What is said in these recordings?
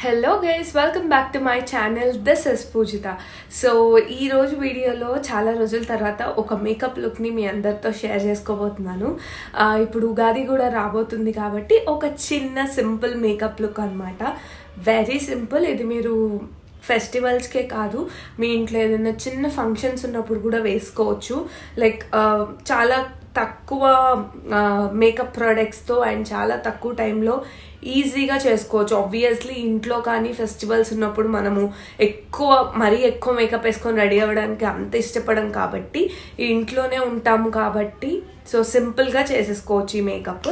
Hello guys, welcome back to my channel. This is Poojitha. So ఈరోజు వీడియోలో చాలా రోజుల తర్వాత ఒక మేకప్ లుక్ని మీ అందరితో షేర్ చేసుకోబోతున్నాను. ఇప్పుడు ఉగాది కూడా రాబోతుంది కాబట్టి ఒక చిన్న సింపుల్ మేకప్ లుక్ అనమాట. Very simple. ఇది మీరు ఫెస్టివల్స్కే కాదు, మీ ఇంట్లో ఏదైనా చిన్న ఫంక్షన్స్ ఉన్నప్పుడు కూడా వేసుకోవచ్చు. లైక్ చాలా తక్కువ మేకప్ ప్రోడక్ట్స్తో అండ్ చాలా తక్కువ టైంలో ఈజీగా చేసుకోవచ్చు. ఆబ్వియస్లీ ఇంట్లో కానీ ఫెస్టివల్స్ ఉన్నప్పుడు మనము మరీ ఎక్కువ మేకప్ వేసుకొని రెడీ అవ్వడానికి అంత ఇష్టపడం కాబట్టి ఇంట్లోనే ఉంటాము కాబట్టి సో సింపుల్గా చేసేసుకోవచ్చు ఈ మేకప్.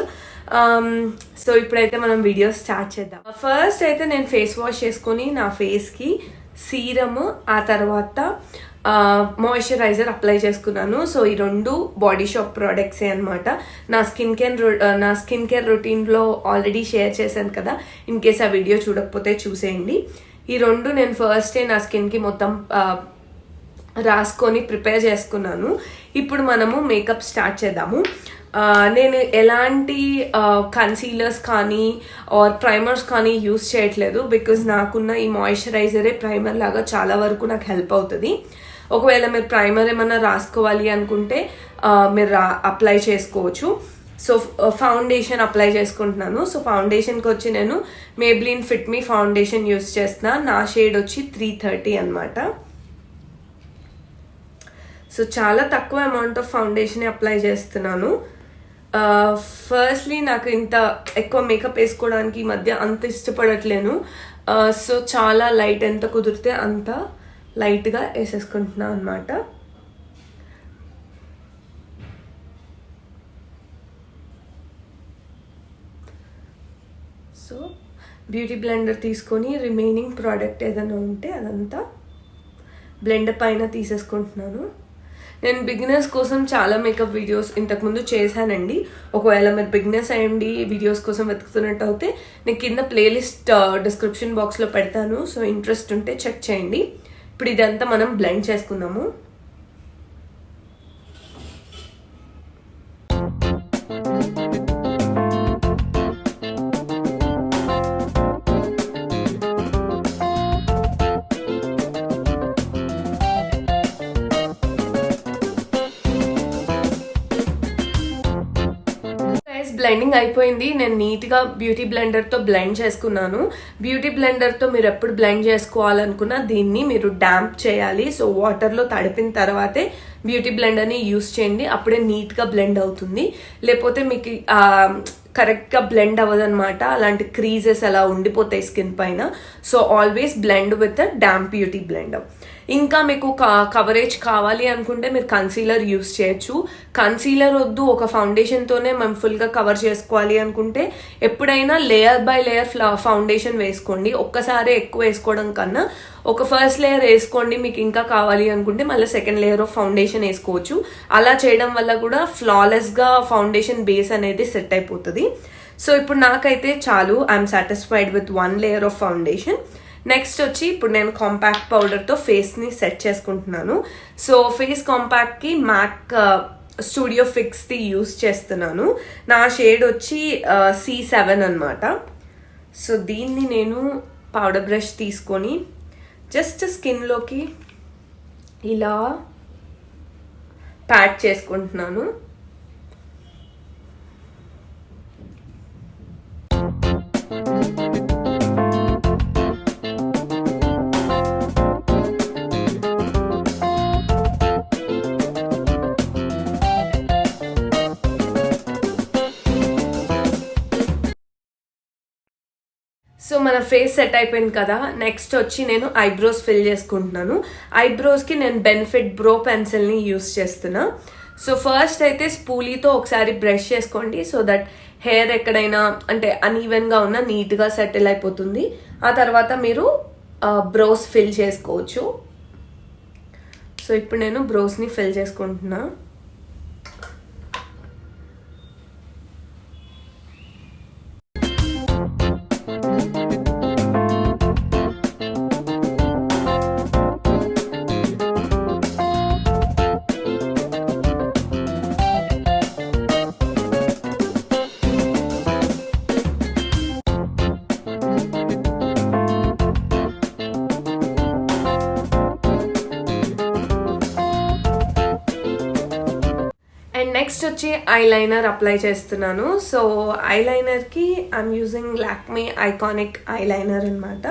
సో ఇప్పుడైతే మనం వీడియో స్టార్ట్ చేద్దాం. ఫస్ట్ అయితే నేను ఫేస్ వాష్ చేసుకొని నా ఫేస్కి సీరమ్ ఆ తర్వాత మాయిశ్చరైజర్ అప్లై చేసుకున్నాను. సో ఈ రెండు బాడీ షాప్ ప్రోడక్ట్సే అనమాట. నా స్కిన్ కేర్ రొటీన్లో ఆల్రెడీ షేర్ చేశాను కదా, ఇన్ కేస్ ఆ వీడియో చూడకపోతే చూసేయండి. ఈ రెండు నేను ఫస్టే నా స్కిన్కి మొత్తం రాసుకొని ప్రిపేర్ చేసుకున్నాను. ఇప్పుడు మనము మేకప్ స్టార్ట్ చేద్దాము. నేను ఎలాంటి కన్సీలర్స్ కానీ ఆర్ ప్రైమర్స్ కానీ యూస్ చేయట్లేదు, బికాజ్ నాకున్న ఈ మాయిశ్చరైజరే ప్రైమర్ లాగా చాలా వరకు నాకు హెల్ప్ అవుతుంది. ఒకవేళ మీరు ప్రైమర్ ఏమన్నా రాసుకోవాలి అనుకుంటే మీరు అప్లై చేసుకోవచ్చు. సో ఫౌండేషన్ అప్లై చేసుకుంటున్నాను. సో ఫౌండేషన్కి వచ్చి నేను మేబ్లిన్ ఫిట్ మీ ఫౌండేషన్ యూస్ చేస్తున్నా. నా షేడ్ వచ్చి 330 అనమాట. సో చాలా తక్కువ అమౌంట్ ఆఫ్ ఫౌండేషన్ అప్లై చేస్తున్నాను. ఫస్ట్లీ నాకు ఇంత ఎక్కువ మేకప్ వేసుకోవడానికి ఈ మధ్య అంత ఇష్టపడట్లేను. సో చాలా లైట్, ఎంత కుదిరితే అంత లైట్గా వేసేసుకుంటున్నాను అనమాట. సో బ్యూటీ బ్లెండర్ తీసుకొని రిమైనింగ్ ప్రోడక్ట్ ఏదైనా ఉంటే అదంతా బ్లెండర్ పైన తీసేసుకుంటున్నాను. నేను బిగినర్స్ కోసం చాలా మేకప్ వీడియోస్ ఇంతకుముందు చేశానండి. ఒకవేళ మీరు బిగినర్స్ అయ్యండి వీడియోస్ కోసం వెతుకుతున్నట్టు అయితే నేను కింద ప్లేలిస్ట్ డిస్క్రిప్షన్ బాక్స్లో పెడతాను. సో ఇంట్రెస్ట్ ఉంటే చెక్ చేయండి. ఇప్పుడు ఇదంతా మనం బ్లెండ్ చేసుకుందాము. బ్లెండింగ్ అయిపోయింది. నేను నీట్గా బ్యూటీ బ్లెండర్తో బ్లెండ్ చేసుకున్నాను. బ్యూటీ బ్లెండర్తో మీరు ఎప్పుడు బ్లెండ్ చేసుకోవాలనుకున్నా దీన్ని మీరు డాంప్ చేయాలి. సో వాటర్లో తడిపిన తర్వాతే బ్యూటీ బ్లెండర్ని యూస్ చేయండి, అప్పుడే నీట్గా బ్లెండ్ అవుతుంది. లేకపోతే మీకు కరెక్ట్గా బ్లెండ్ అవ్వదన్నమాట. అలాంటి క్రీజెస్ అలా ఉండిపోతాయి స్కిన్ పైన. So always blend with damp beauty blender. ఇంకా మీకు కవరేజ్ కావాలి అనుకుంటే మీరు కన్సీలర్ యూస్ చేయొచ్చు. కన్సీలర్ వద్దు, ఒక ఫౌండేషన్తోనే మనం ఫుల్గా కవర్ చేసుకోవాలి అనుకుంటే ఎప్పుడైనా లేయర్ బై లేయర్ ఫౌండేషన్ వేసుకోండి. ఒక్కసారి ఎక్కువ వేసుకోవడం కన్నా ఒక ఫస్ట్ లేయర్ వేసుకోండి. మీకు ఇంకా కావాలి అనుకుంటే మళ్ళీ సెకండ్ లేయర్ ఆఫ్ ఫౌండేషన్ వేసుకోవచ్చు. అలా చేయడం వల్ల కూడా ఫ్లాలెస్గా ఫౌండేషన్ బేస్ అనేది సెట్ అయిపోతుంది. సో ఇప్పుడు నాకైతే చాలు, I'm satisfied with 1 layer of foundation. Next వచ్చి ఇప్పుడు నేను కాంపాక్ట్ పౌడర్తో ఫేస్ని సెట్ చేసుకుంటున్నాను. సో ఫేస్ కాంపాక్ట్కి మ్యాక్ స్టూడియో ఫిక్స్ది యూస్ చేస్తున్నాను. నా షేడ్ వచ్చి C7 అనమాట. సో దీన్ని నేను పౌడర్ బ్రష్ తీసుకొని జస్ట్ స్కిన్లోకి ఇలా ప్యాట్ చేసుకుంటున్నాను. సో మన ఫేస్ సెట్ అయిపోయింది కదా. నెక్స్ట్ వచ్చి నేను ఐబ్రోస్ ఫిల్ చేసుకుంటున్నాను. ఐబ్రోస్కి నేను బెనిఫిట్ బ్రో పెన్సిల్ని యూస్ చేస్తున్నా. సో ఫస్ట్ అయితే స్పూలీతో ఒకసారి బ్రష్ చేసుకోండి, సో దట్ హెయిర్ ఎక్కడైనా అంటే అన్ఈవెన్గా ఉన్నా నీట్గా సెటిల్ అయిపోతుంది. ఆ తర్వాత మీరు బ్రోస్ ఫిల్ చేసుకోవచ్చు. సో ఇప్పుడు నేను బ్రోస్ని ఫిల్ చేసుకుంటున్నా. నెక్స్ట్ వచ్చి ఐ లైనర్ అప్లై చేస్తున్నాను. సో ఐ లైనర్కి I'm using Lakme iconic eye liner అనమాట.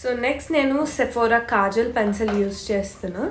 సో నెక్స్ట్ నేను సెఫోరా కాజల్ పెన్సిల్ యూజ్ చేస్తున్నా.